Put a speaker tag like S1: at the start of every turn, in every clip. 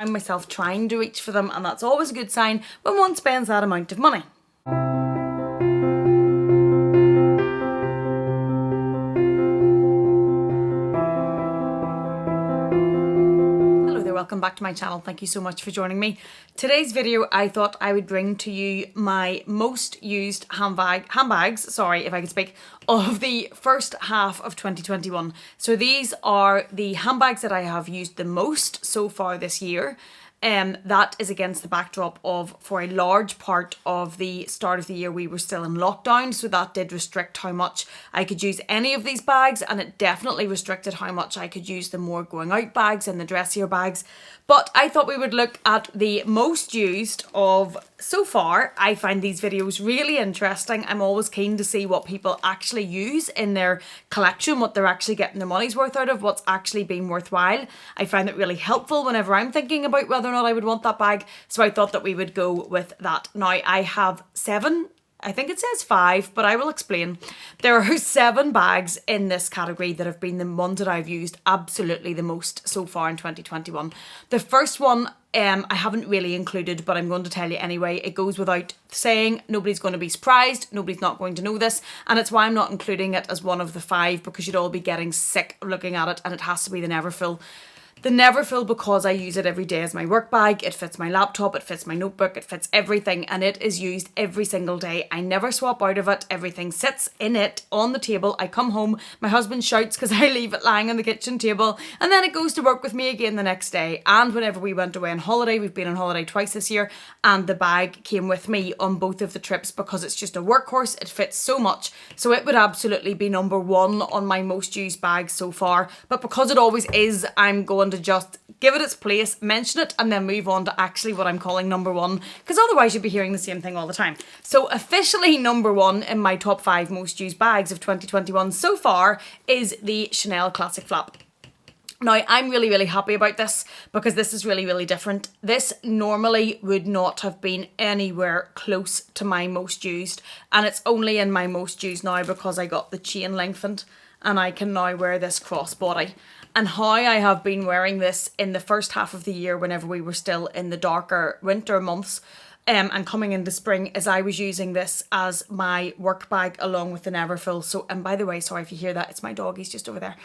S1: find myself trying to reach for them, and that's always a good sign when one spends that amount of money. Welcome back to my channel. Thank you so much for joining me. Today's video, I thought I would bring to you my most used handbags, sorry if I can speak, of the first half of 2021. So these are the handbags that I have used the most so far this year. That is against the backdrop of, for a large part of the start of the year, we were still in lockdown, so that did restrict how much I could use any of these bags, and it definitely restricted how much I could use the more going out bags and the dressier bags. But I thought we would look at the most used of so far. I find these videos really interesting. I'm always keen to see what people actually use in their collection, what they're actually getting their money's worth out of, what's actually been worthwhile. I find it really helpful whenever I'm thinking about whether or not I would want that bag, so I thought that we would go with that. Now I have 7, I think it says 5, but I will explain. There are 7 bags in this category that have been the ones that I've used absolutely the most so far in 2021. The first one I haven't really included, but I'm going to tell you anyway. It goes without saying, nobody's going to be surprised, nobody's not going to know this, and it's why I'm not including it as one of the 5, because you'd all be getting sick looking at it, and it has to be the Neverfull. The Neverfull, because I use it every day as my work bag. It fits my laptop, it fits my notebook, it fits everything, and it is used every single day. I never swap out of it. Everything sits in it on the table. I come home, my husband shouts because I leave it lying on the kitchen table, and then it goes to work with me again the next day. And whenever we went away on holiday, we've been on holiday twice this year, and the bag came with me on both of the trips because it's just a workhorse. It fits so much. So it would absolutely be number 1 on my most used bags so far. But because it always is, I'm going to just give it its place, mention it, and then move on to actually what I'm calling number 1, because otherwise you'd be hearing the same thing all the time. So officially number 1 in my top 5 most used bags of 2021 so far is the Chanel Classic Flap. Now, I'm really happy about this because this is really different. This normally would not have been anywhere close to my most used, and it's only in my most used now because I got the chain lengthened and I can now wear this crossbody. And how I have been wearing this in the first half of the year whenever we were still in the darker winter months and coming into spring, is I was using this as my work bag along with the Neverfull. So, and by the way, sorry if you hear that, it's my dog, he's just over there.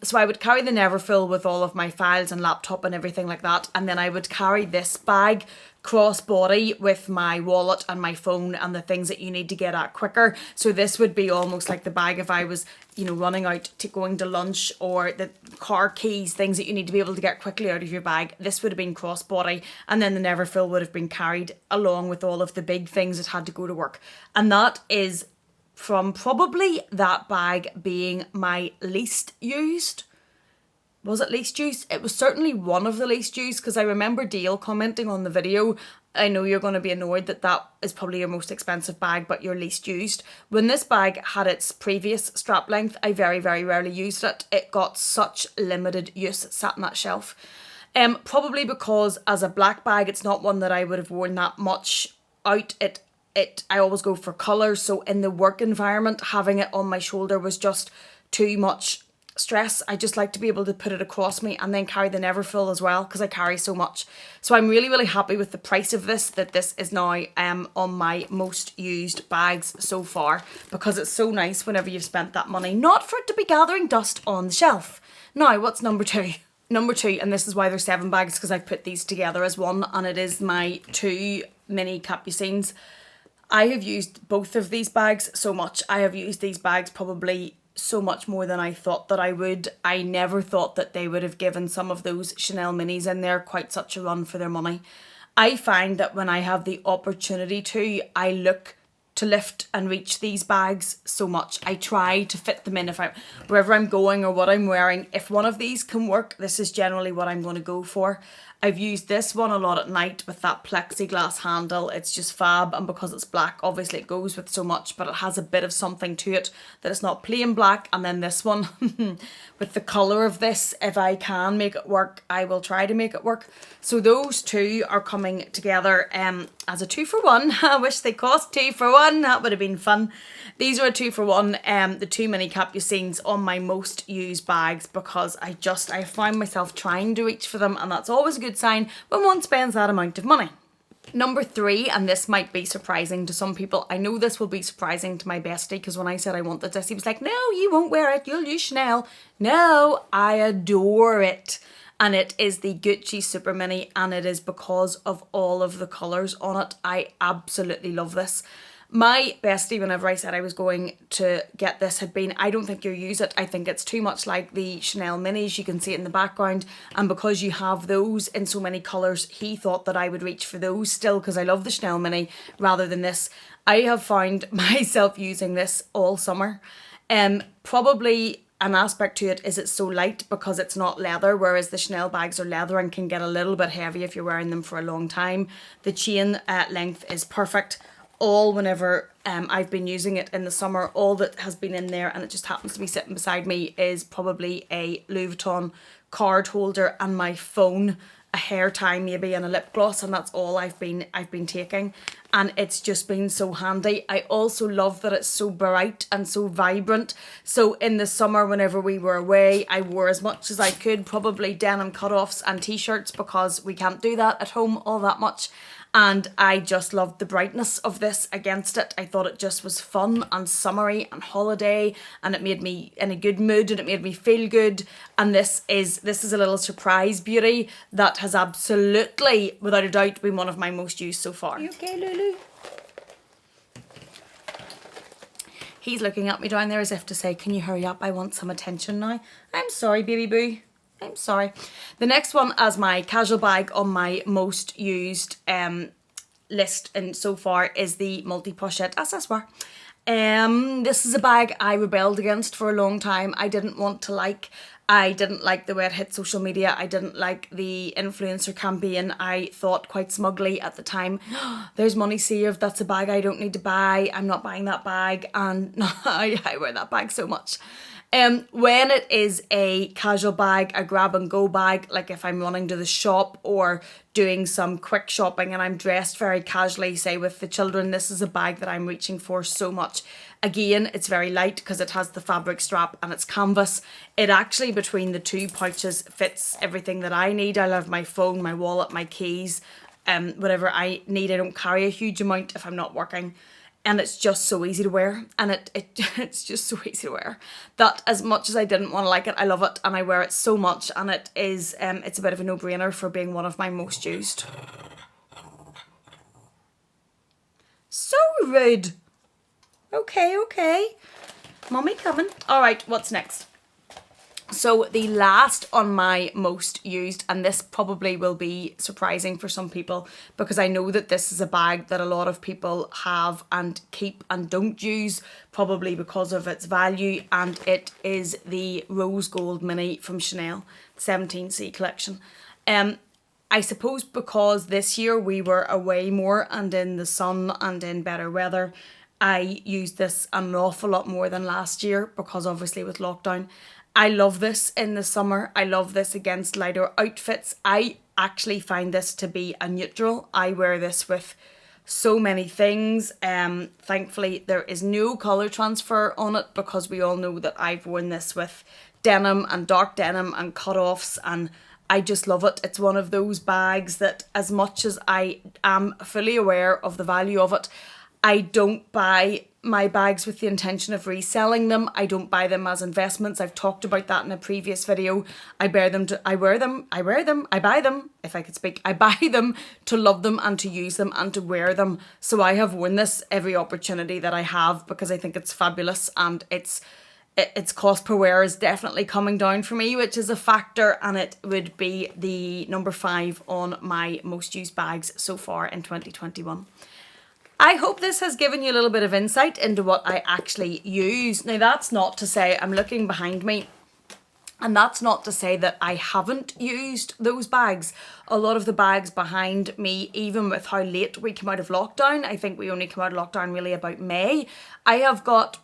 S1: So I would carry the Neverfull with all of my files and laptop and everything like that, and then I would carry this bag crossbody with my wallet and my phone and the things that you need to get at quicker. So this would be almost like the bag if I was, you know, running out to going to lunch, or the car keys, things that you need to be able to get quickly out of your bag. This would have been crossbody, and then the Neverfull would have been carried along with all of the big things that had to go to work. And that is from probably that bag being my least used. Was it least used? It was certainly one of the least used, because I remember Dale commenting on the video, I know you're going to be annoyed that that is probably your most expensive bag, but your least used. When this bag had its previous strap length, I very rarely used it. It got such limited use. It sat on that shelf. Probably because as a black bag, it's not one that I would have worn that much out. I always go for colours, so in the work environment, having it on my shoulder was just too much stress. I just like to be able to put it across me and then carry the Neverfull as well, because I carry so much. So I'm really happy with the price of this, that this is now on my most used bags so far, because it's so nice whenever you've spent that money not for it to be gathering dust on the shelf. Now, what's number 2? Number 2, and this is why there's 7 bags, because I've put these together as one, and it is my 2 mini capucines. I have used both of these bags so much. I have used these bags probably so much more than I thought that I would. I never thought that they would have given some of those Chanel minis in there quite such a run for their money. I find that when I have the opportunity to, I look to lift and reach these bags so much. I try to fit them in wherever I'm going or what I'm wearing. If one of these can work, this is generally what I'm going to go for. I've used this one a lot at night with that plexiglass handle. It's just fab, and because it's black, obviously it goes with so much, but it has a bit of something to it that it's not plain black. And then this one with the colour of this, if I can make it work, I will try to make it work. So those two are coming together as a 2-for-1. I wish they cost 2 for 1. That would have been fun. These are a 2-for-1, the 2 mini capucines on my most used bags, because I found myself trying to reach for them, and that's always a good good sign when one spends that amount of money. Number 3, and this might be surprising to some people. I know this will be surprising to my bestie, because when I said I wanted this, he was like, no, you won't wear it, you'll use Chanel. No, I adore it. And it is the Gucci Super Mini, and it is because of all of the colours on it. I absolutely love this. My bestie, whenever I said I was going to get this, had been, I don't think you'll use it. I think it's too much like the Chanel Minis. You can see it in the background. And because you have those in so many colours, he thought that I would reach for those still, because I love the Chanel Mini rather than this. I have found myself using this all summer. Probably an aspect to it is it's so light because it's not leather, whereas the Chanel bags are leather and can get a little bit heavy if you're wearing them for a long time. The chain length is perfect. Whenever I've been using it in the summer, all that has been in there, and it just happens to be sitting beside me, is probably a Louis Vuitton card holder and my phone, a hair tie maybe, and a lip gloss, and that's all I've been taking, and it's just been so handy. I also love that it's so bright and so vibrant. So in the summer, whenever we were away, I wore as much as I could, probably denim cutoffs and t-shirts, because we can't do that at home all that much. And I just loved the brightness of this against it. I thought it just was fun and summery and holiday, and it made me in a good mood, and it made me feel good. And this is a little surprise beauty that has absolutely, without a doubt, been one of my most used so far. Are you okay, Lulu? He's looking at me down there as if to say, can you hurry up? I want some attention now. I'm sorry, baby boo. I'm sorry. The next one as my casual bag on my most used list and so far is the multi-pochette accessoire. This is a bag I rebelled against for a long time. I didn't like the way it hit social media. I didn't like the influencer campaign. I thought quite smugly at the time, there's money saved, that's a bag I don't need to buy, I'm not buying that bag, and I wear that bag so much. When it is a casual bag, a grab and go bag, like if I'm running to the shop or doing some quick shopping and I'm dressed very casually, say with the children, this is a bag that I'm reaching for so much. Again, it's very light because it has the fabric strap and it's canvas. It actually, between the two pouches, fits everything that I need. I'll have my phone, my wallet, my keys, whatever I need. I don't carry a huge amount if I'm not working. And it's just so easy to wear, and it's just so easy to wear that as much as I didn't want to like it, I love it and I wear it so much, and it is it's a bit of a no-brainer for being one of my most used. So rude. Okay. Mommy coming. All right, what's next? So the last on my most used, and this probably will be surprising for some people because I know that this is a bag that a lot of people have and keep and don't use, probably because of its value, and it is the Rose Gold Mini from Chanel 17C collection. I suppose because this year we were away more and in the sun and in better weather, I used this an awful lot more than last year because obviously with lockdown. I love this in the summer. I love this against lighter outfits. I actually find this to be a neutral. I wear this with so many things. Thankfully, there is no colour transfer on it because we all know that I've worn this with denim and dark denim and cut-offs, and I just love it. It's one of those bags that, as much as I am fully aware of the value of it, I don't buy my bags with the intention of reselling them. I don't buy them as investments. I've talked about that in a previous video. I buy them, if I could speak. I buy them to love them and to use them and to wear them. So I have worn this every opportunity that I have because I think it's fabulous, and its cost per wear is definitely coming down for me, which is a factor, and it would be the number 5 on my most used bags so far in 2021. I hope this has given you a little bit of insight into what I actually use. Now, that's not to say, I'm looking behind me, and that's not to say that I haven't used those bags. A lot of the bags behind me, even with how late we came out of lockdown, I think we only came out of lockdown really about May, I have got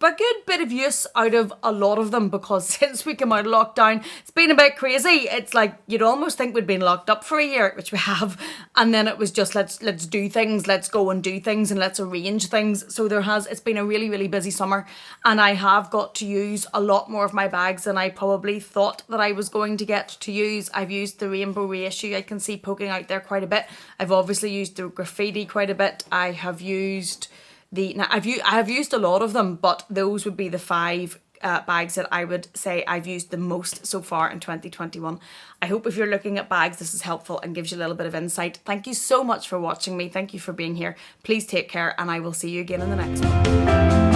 S1: a good bit of use out of a lot of them, because since we came out of lockdown, it's been a bit crazy. It's like you'd almost think we'd been locked up for a year, which we have, and then it was just let's do things, let's go and do things, and let's arrange things. So it's been a really, really busy summer, and I have got to use a lot more of my bags than I probably thought that I was going to get to use. I've used the rainbow reissue, I can see poking out there quite a bit. I've obviously used the graffiti quite a bit. I have used I have used a lot of them, but those would be the 5 bags that I would say I've used the most so far in 2021. I hope if you're looking at bags, this is helpful and gives you a little bit of insight. Thank you so much for watching me. Thank you for being here. Please take care, and I will see you again in the next one.